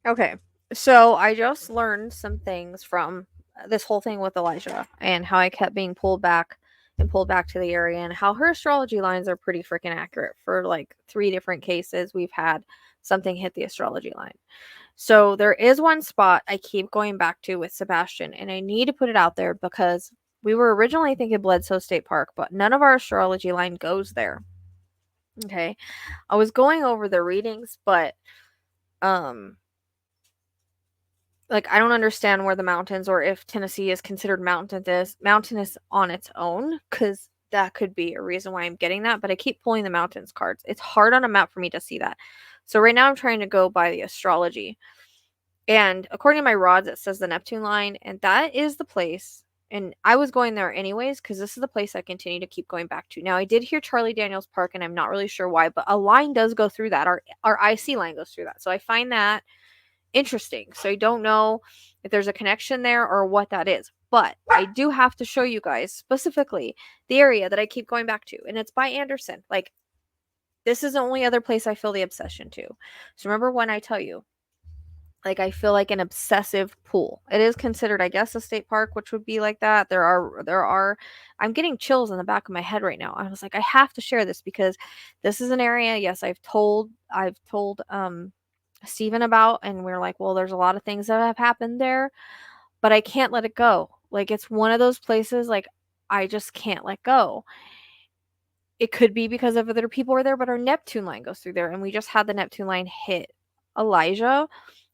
Okay, so I just learned some things from this whole thing with Elijah and how I kept being pulled back and pulled back to the area, and how her astrology lines are pretty freaking accurate. For like 3 different cases, we've had something hit the astrology line. So there is one spot I keep going back to with Sebastian, and I need to put it out there because we were originally thinking Bledsoe State Park, but none of our astrology line goes there. Okay. I was going over the readings, but um like I don't understand where the mountains, or if Tennessee is considered mountainous on its own, cuz that could be a reason why I'm getting that, but I keep pulling the mountains cards. It's hard on a map for me to see that. So right now I'm trying to go by the astrology. And according to my rods, it says the Neptune line, and that is the place. And I was going there anyways because this is the place I continue to keep going back to. Now, I did hear Charlie Daniels Park, and I'm not really sure why, but a line does go through that. Our IC line goes through that. So I find that interesting. So I don't know if there's a connection there or what that is. But I do have to show you guys specifically the area that I keep going back to, and it's by Anderson. Like, this is the only other place I feel the obsession to. So remember when I tell you, like, I feel like an obsessive pool. It is considered, I guess, a state park, which would be like that. There are I'm getting chills in the back of my head right now. I was like, I have to share this because this is an area, yes, I've told Steven about, and we're like, well, there's a lot of things that have happened there, but I can't let it go. Like, it's one of those places, like, I just can't let go. It could be because of other people are there, but our Neptune line goes through there, and we just had the Neptune line hit Elijah,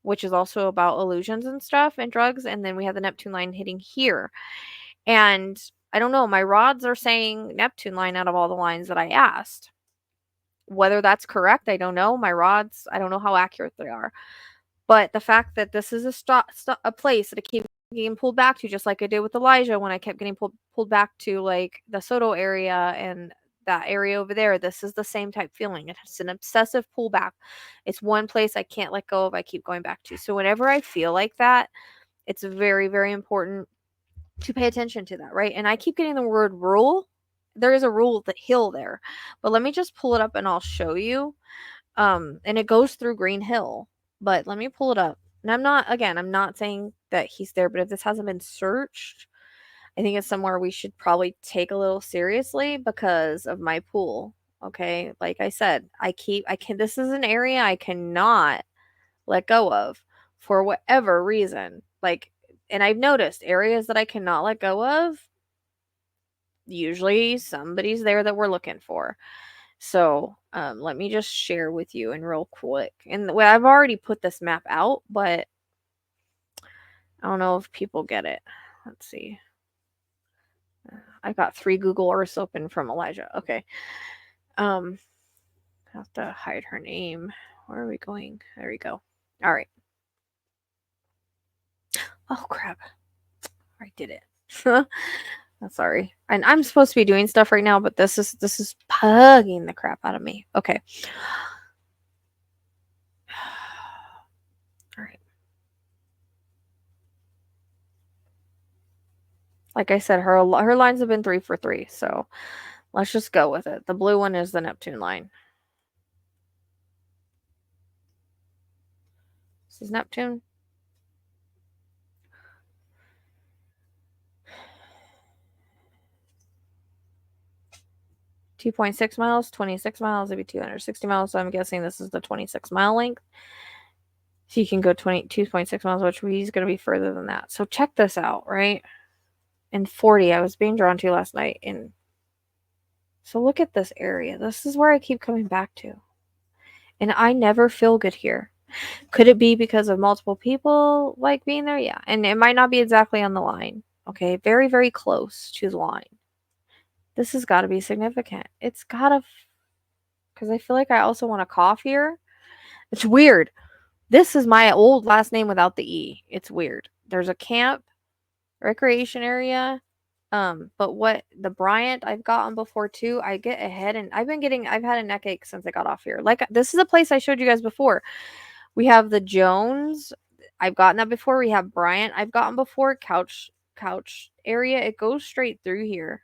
which is also about illusions and stuff and drugs, and then we have the Neptune line hitting here. And I don't know, my rods are saying Neptune line out of all the lines that I asked. Whether that's correct, I don't know. My rods, I don't know how accurate they are. But the fact that this is a place that I keep getting pulled back to, just like I did with Elijah when I kept getting pulled back to like the Soto area and that area over there, this is the same type feeling. It's an obsessive pullback. It's one place I can't let go of. I keep going back to. So whenever I feel like that, it's very, very important to pay attention to that, right? And I keep getting the word rule. There is a rule that hill there, but let me just pull it up and I'll show you. And it goes through Green Hill, but let me pull it up. And I'm not saying that he's there, but if this hasn't been searched, I think it's somewhere we should probably take a little seriously because of my pool. Okay. Like I said, this is an area I cannot let go of for whatever reason. Like, and I've noticed areas that I cannot let go of, usually somebody's there that we're looking for. So, let me just share with you and real quick. And well, I've already put this map out, but I don't know if people get it. Let's see. I got 3 Google Earths open from Elijah. Okay. I have to hide her name. Where are we going? There we go. All right. Oh crap. I did it. I'm sorry. And I'm supposed to be doing stuff right now, but this is pugging the crap out of me. Okay. All right. Like I said, her lines have been 3 for 3, so let's just go with it. The blue one is the Neptune line. This is Neptune. .6 miles, 26 miles, it'd be 260 miles. So I'm guessing this is the 26-mile length. So you can go 22.6 miles, which he's going to be further than that. So check this out, right? And 40, I was being drawn to last night. And so look at this area. This is where I keep coming back to. And I never feel good here. Could it be because of multiple people like being there? Yeah. And it might not be exactly on the line. Okay. Very, very close to the line. This has got to be significant. It's got to, because I feel like I also want to cough here. It's weird. This is my old last name without the E. It's weird. There's a camp, recreation area. But what the Bryant I've gotten before too, I get ahead and I've had a neck ache since I got off here. Like, this is a place I showed you guys before. We have the Jones. I've gotten that before. We have Bryant. I've gotten before. Couch area. It goes straight through here.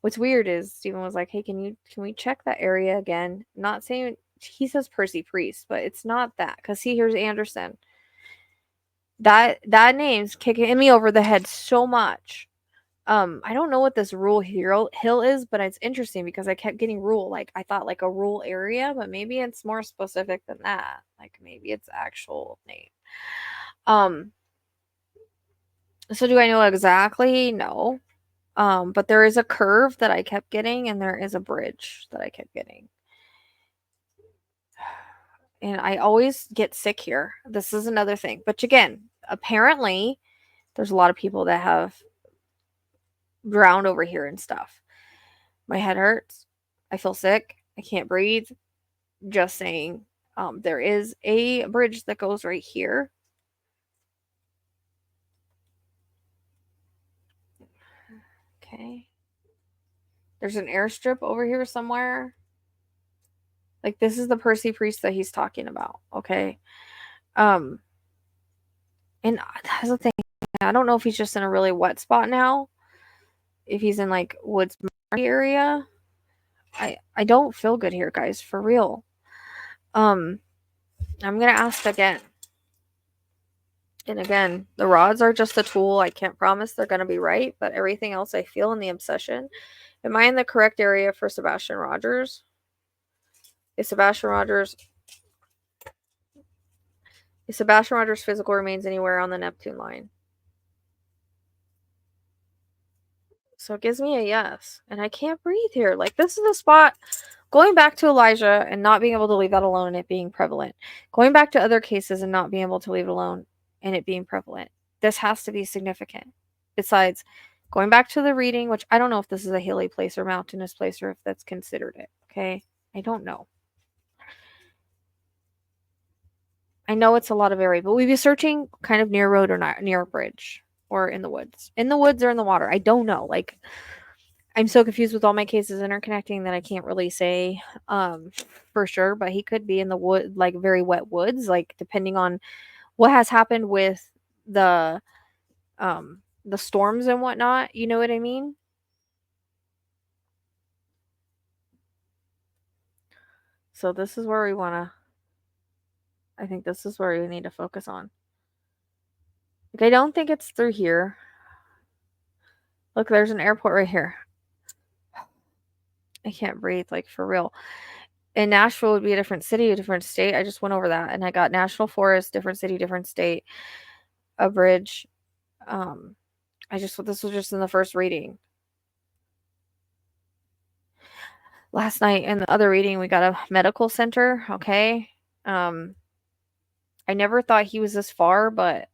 What's weird is Steven was like, "Hey, can we check that area again?" Not saying he says Percy Priest, but it's not that, because see, here's Anderson. That name's kicking me over the head so much. I don't know what this rural hill is, but it's interesting because I kept getting rural. Like, I thought like a rural area, but maybe it's more specific than that. Like, maybe it's actual name. So do I know exactly? No. But there is a curve that I kept getting, and there is a bridge that I kept getting. And I always get sick here. This is another thing. But again, apparently, there's a lot of people that have drowned over here and stuff. My head hurts. I feel sick. I can't breathe. Just saying. There is a bridge that goes right here. Okay. There's an airstrip over here somewhere. Like, this is the Percy Priest that he's talking about. Okay. And that's the thing. I don't know if he's just in a really wet spot now. If he's in like woods area. I don't feel good here, guys, for real. I'm gonna ask again. And again, the rods are just a tool. I can't promise they're gonna be right, but everything else I feel in the obsession. Am I in the correct area for Sebastian Rogers? Is Sebastian Rogers physical remains anywhere on the Neptune line? So it gives me a yes. And I can't breathe here. Like, this is the spot. Going back to Elijah and not being able to leave that alone and it being prevalent. Going back to other cases and not being able to leave it alone and it being prevalent. This has to be significant. Besides, going back to the reading, which I don't know if this is a hilly place or mountainous place or if that's considered it. Okay? I don't know. I know it's a lot of area, but we'd be searching kind of near a road or not near a bridge or in the woods. In the woods or in the water. I don't know. Like, I'm so confused with all my cases interconnecting that I can't really say for sure, but he could be in the wood, like very wet woods, like depending on what has happened with the storms and whatnot. You know what I mean? So this is where I think this is where we need to focus on. Like, I don't think it's through here. Look, there's an airport right here. I can't breathe, like, for real. And Nashville would be a different city, a different state. I just went over that, and I got National Forest, different city, different state, a bridge. This was just in the first reading. Last night in the other reading, we got a medical center. Okay. I never thought he was this far, but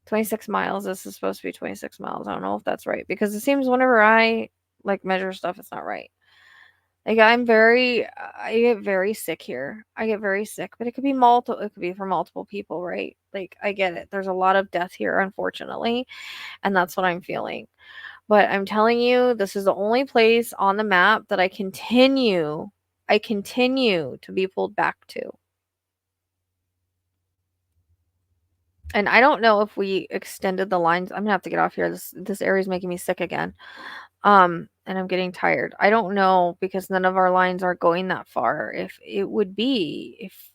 26 miles. This is supposed to be 26 miles. I don't know if that's right because it seems whenever I like measure stuff, it's not right. Like, I get very sick here. I get very sick, but it could be for multiple people, right? Like, I get it. There's a lot of death here, unfortunately, and that's what I'm feeling. But I'm telling you, this is the only place on the map that I continue to be pulled back to. And I don't know if we extended the lines. I'm gonna have to get off here. This area is making me sick again. And I'm getting tired. I don't know because none of our lines are going that far. If it would be, if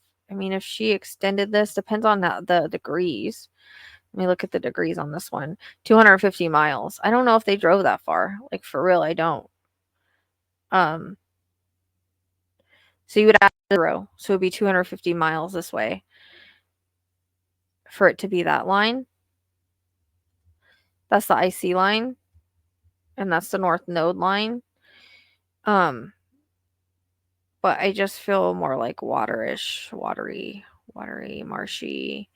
she extended this, depends on the degrees. Let me look at the degrees on this one. 250 miles. I don't know if they drove that far. Like, for real, I don't. So you would add 0. So it would be 250 miles this way for it to be that line. That's the IC line. And that's the North Node line. But I just feel more like waterish, watery, marshy.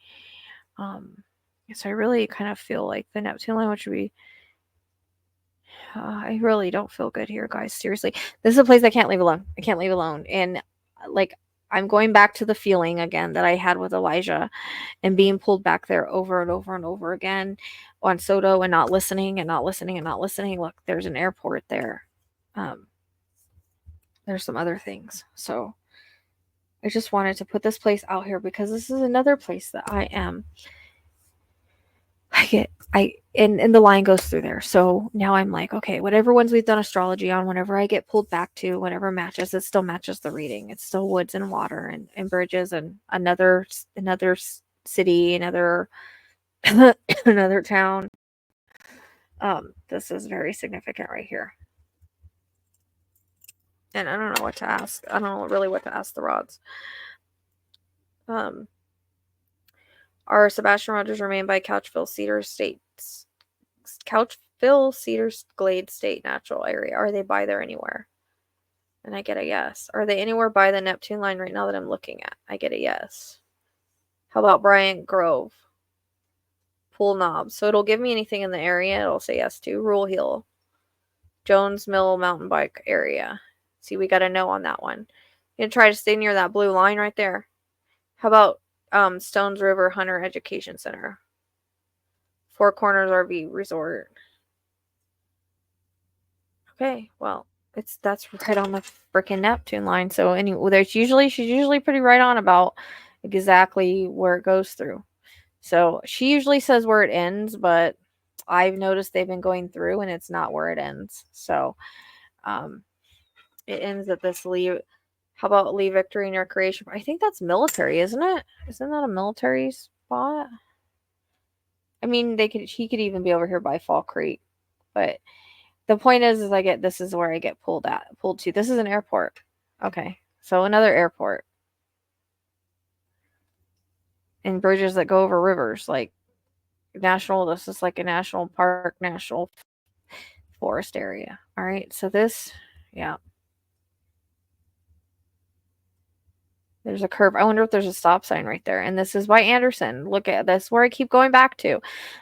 So I really kind of feel like the Neptune line, which would be. I really don't feel good here, guys. Seriously, this is a place I can't leave alone. I can't leave alone, and like, I'm going back to the feeling again that I had with Elijah, and being pulled back there over and over and over again on Soto, and not listening and not listening and not listening. Look, there's an airport there. There's some other things. So I just wanted to put this place out here because this is another place that I am and the line goes through there. So now I'm like, okay, whatever ones we've done astrology on, whenever I get pulled back to, whatever matches, it still matches the reading. It's still woods and water and bridges and another city, another another town. This is very significant right here. And I don't know what to ask. I don't know really what to ask the rods. Are Sebastian Rogers remained by Couchville Cedar Glade State Natural Area? Are they by there anywhere? And I get a yes. Are they anywhere by the Neptune line right now that I'm looking at? I get a yes. How about Bryant Grove? Pool Knob. So it'll give me anything in the area. It'll say yes to. Rule Hill. Jones Mill Mountain Bike Area. See, we got a no on that one. You gonna try to stay near that blue line right there. How about Stones River Hunter Education Center? Four Corners RV Resort. Okay, well, that's right on the freaking Neptune line. So anyway, she's usually pretty right on about exactly where it goes through. So she usually says where it ends, but I've noticed they've been going through and it's not where it ends. So it ends at this Lee. How about Lee Victory and Recreation? I think that's military, isn't it? Isn't that a military spot? I mean, he could even be over here by Fall Creek, but the point is this is where I get pulled to. This is an airport. Okay, so another airport. And bridges that go over rivers, like this is like a national park, national forest area. All right, so this, yeah. There's a curve. I wonder if there's a stop sign right there. And this is by Anderson. Look at this, where I keep going back to.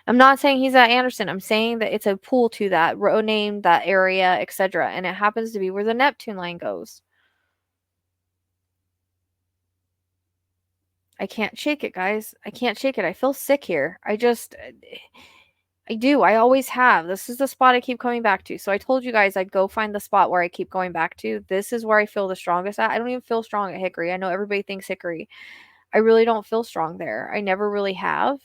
I'm not saying he's at Anderson. I'm saying that it's a pool to that road name, that area, etc. And it happens to be where the Neptune line goes. I can't shake it, guys. I can't shake it. I feel sick here. I do. I always have. This is the spot I keep coming back to. So I told you guys I'd go find the spot where I keep going back to. This is where I feel the strongest at. I don't even feel strong at Hickory. I know everybody thinks Hickory. I really don't feel strong there. I never really have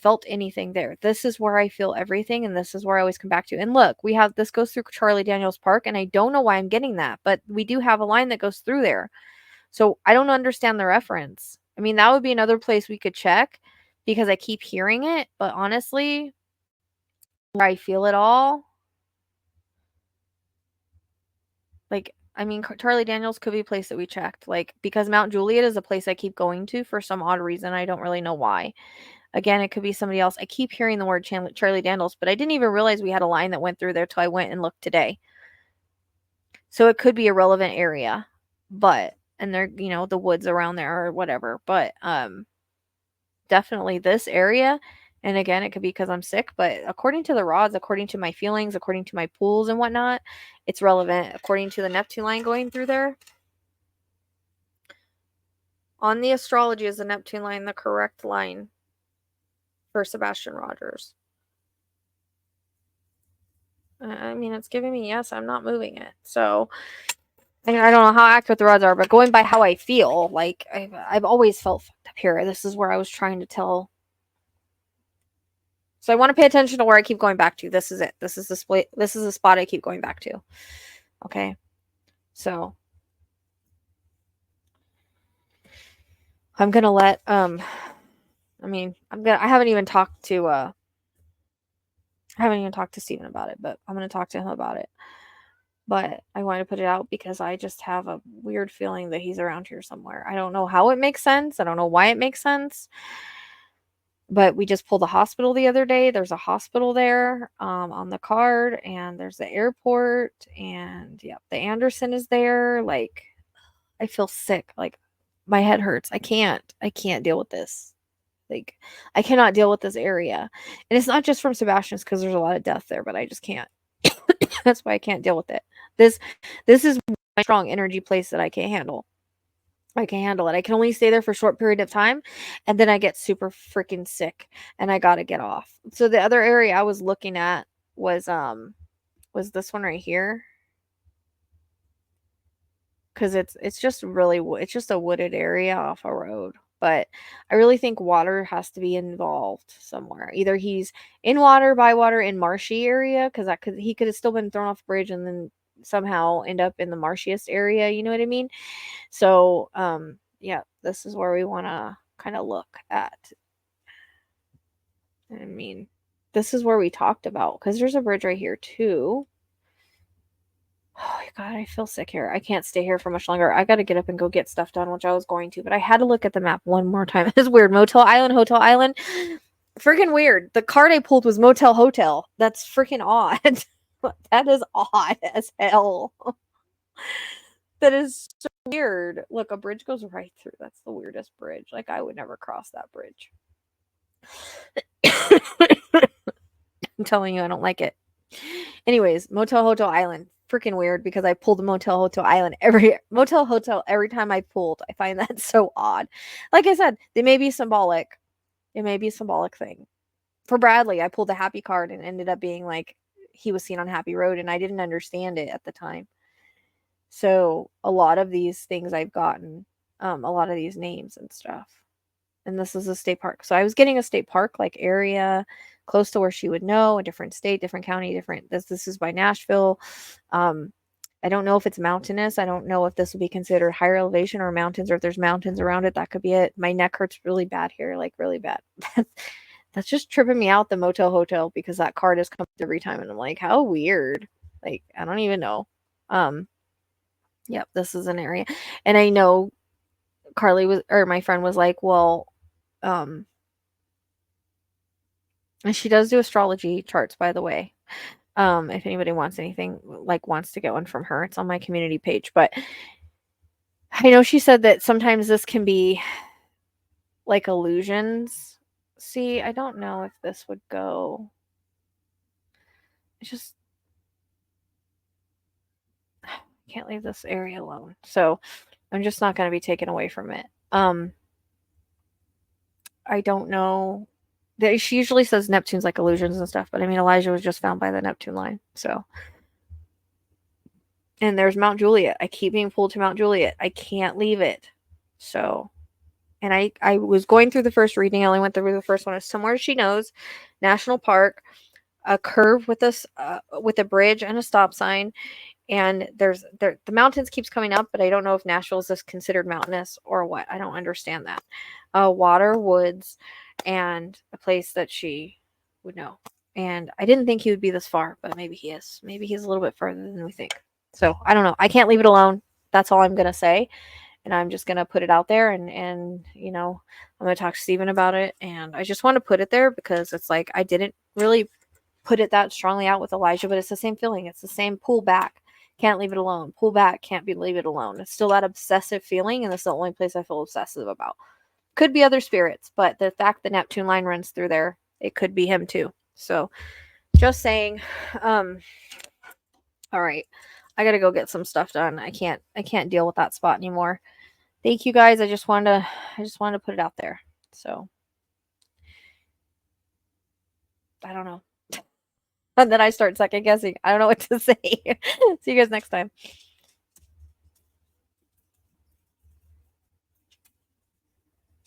felt anything there. This is where I feel everything, and this is where I always come back to. And look, this goes through Charlie Daniels Park, and I don't know why I'm getting that, but we do have a line that goes through there. So I don't understand the reference. I mean, that would be another place we could check because I keep hearing it, but honestly, where I feel it all, like, I mean, Charlie Daniels could be a place that we checked, like, because Mount Juliet is a place I keep going to for some odd reason. I don't really know why. Again, it could be somebody else. I keep hearing the word Charlie Daniels, but I didn't even realize we had a line that went through there till I went and looked today. So it could be a relevant area, and they're, the woods around there or whatever, but definitely this area. And again, it could be because I'm sick, but according to the rods, according to my feelings, according to my pools and whatnot, it's relevant. According to the Neptune line going through there, on the astrology, is the Neptune line the correct line for Sebastian Rogers? I mean, it's giving me yes, I'm not moving it. So, I don't know how accurate the rods are, but going by how I feel, like, I've always felt fucked up here. This is where I was trying to tell. So I want to pay attention to where I keep going back to. This is it. This is the spot I keep going back to. Okay. So I'm going to let, I haven't even talked to Steven about it, but I'm going to talk to him about it. But I want to put it out because I just have a weird feeling that he's around here somewhere. I don't know how it makes sense. I don't know why it makes sense. But we just pulled a hospital the other day. There's a hospital there on the card, and there's the airport, and yeah, the Anderson is there. Like, I feel sick. Like, my head hurts. I can't deal with this. Like, I cannot deal with this area. And it's not just from Sebastian's because there's a lot of death there, but I just can't. That's why I can't deal with it. This is my strong energy place that I can't handle. I can handle it. I can only stay there for a short period of time, and then I get super freaking sick and I got to get off. So the other area I was looking at was this one right here. Cuz it's just a wooded area off a road. but I really think water has to be involved somewhere. Either he's in water, by water, in marshy area, because he could have still been thrown off the bridge and then somehow end up in the marshiest area. You know what I mean? So, yeah, this is where we want to kind of look at. I mean, this is where we talked about, because there's a bridge right here too. Oh my God, I feel sick here. I can't stay here for much longer. I got to get up and go get stuff done, which I was going to, but I had to look at the map one more time. It's weird. Motel Island, Hotel Island. Freaking weird. The card I pulled was Motel Hotel. That's freaking odd. That is odd as hell. That is so weird. Look, a bridge goes right through. That's the weirdest bridge. Like, I would never cross that bridge. I'm telling you, I don't like it. Anyways, Motel Hotel Island. Freaking weird, because I pulled Motel Hotel Island every time I pulled. I find that so odd. Like I said, they may be symbolic. It may be a symbolic thing. For Bradley, I pulled the happy card and ended up being like he was seen on Happy Road, and I didn't understand it at the time. So a lot of these things I've gotten, a lot of these names and stuff. And this is a state park. So I was getting a state park like area close to where she would know, a different state, different county, different this is by Nashville. I don't know if it's mountainous. I don't know if this would be considered higher elevation or mountains, or if there's mountains around it. That could be it. My neck hurts really bad here, like really bad. That's just tripping me out, the Motel Hotel, because that card has come every time and I'm like, how weird. Like, I don't even know. Yep, this is an area. And I know my friend was like, well, and she does do astrology charts, by the way. If anybody wants anything, like wants to get one from her, it's on my community page. But I know she said that sometimes this can be like illusions. See, I don't know if this would go. It's just, I can't leave this area alone. So I'm just not going to be taken away from it. I don't know. She usually says Neptune's like illusions and stuff, but I mean, Elijah was just found by the Neptune line. So, and there's Mount Juliet. I keep being pulled to Mount Juliet. I can't leave it. So, and I was going through the first reading. I only went through the first one. It's somewhere she knows, national park, a curve with a bridge and a stop sign. And the mountains keeps coming up, but I don't know if Nashville is just considered mountainous or what. I don't understand that. Water, woods, and a place that she would know. And I didn't think he would be this far, but maybe he is. Maybe he's a little bit further than we think. So I don't know. I can't leave it alone. That's all I'm gonna say. And I'm just gonna put it out there, and you know, I'm gonna talk to Steven about it. And I just want to put it there because it's like I didn't really put it that strongly out with Elijah, but it's the same feeling. It's the same pull back. Can't leave it alone. Pull back. Can't leave it alone. It's still that obsessive feeling, and it's the only place I feel obsessive about. Could be other spirits, but the fact the Neptune line runs through there, it could be him too. So, just saying. All right, I gotta go get some stuff done. I can't deal with that spot anymore. Thank you guys. I just wanted to put it out there. So, I don't know. And then I start second guessing. I don't know what to say. See you guys next time.